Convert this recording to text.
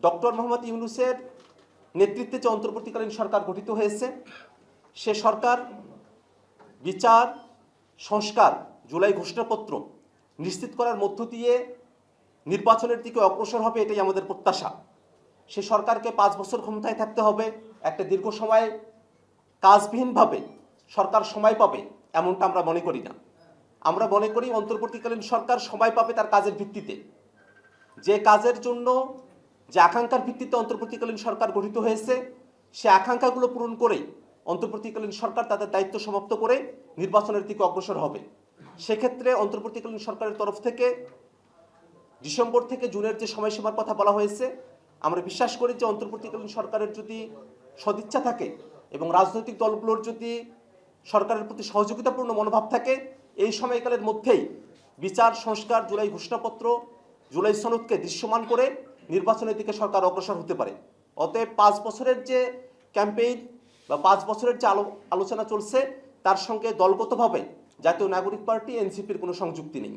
Doctor Mohammad ইউনূসের নেতৃত্বে যে অন্তর্বর্তীকালীন সরকার গঠিত হয়েছে, সে সরকার বিচার, সংস্কার, জুলাই ঘোষণাপত্র নিশ্চিত করার মধ্য দিয়ে নির্বাচনের দিকে অগ্রসর হবে, এটাই আমাদের প্রত্যাশা। সে সরকারকে 5 বছর ক্ষমতায় থাকতে হবে। একটা দীর্ঘ সময় কাজবিহীনভাবে সরকার সময় পাবে এমনটা আমরা মনে করি না। আমরা মনে করি অন্তর্বর্তীকালীন সরকার সময় পাবে তার কাজের ভিত্তিতে। যে কাজের জন্য, যে আকাঙ্ক্ষার ভিত্তিতে অন্তর্বর্তীকালীন সরকার গঠিত হয়েছে, সে আকাঙ্ক্ষাগুলো পূরণ করে অন্তর্বর্তীকালীন সরকার তাদের দায়িত্ব সমাপ্ত করে নির্বাচনের দিকে অগ্রসর হবে। সেক্ষেত্রে অন্তর্বর্তীকালীন সরকারের তরফ থেকে ডিসেম্বর থেকে জুনের যে সময়সীমার কথা বলা হয়েছে, আমরা বিশ্বাস করি যে অন্তর্বর্তীকালীন সরকারের যদি সদিচ্ছা থাকে এবং রাজনৈতিক দলগুলোর যদি সরকারের প্রতি সহযোগিতাপূর্ণ মনোভাব থাকে, এই সময়কালের মধ্যেই বিচার, সংস্কার, জুলাই ঘোষণাপত্র, জুলাই সনদকে দৃশ্যমান করে নির্বাচনের দিকে সরকার অগ্রসর হতে পারে। অতএব 5 বছরের যে ক্যাম্পেইন বা 5 বছরের যে আলোচনা চলছে, তার সঙ্গে দলগতভাবে জাতীয় নাগরিক পার্টি, এনসিপির কোনো সংযুক্তি নেই।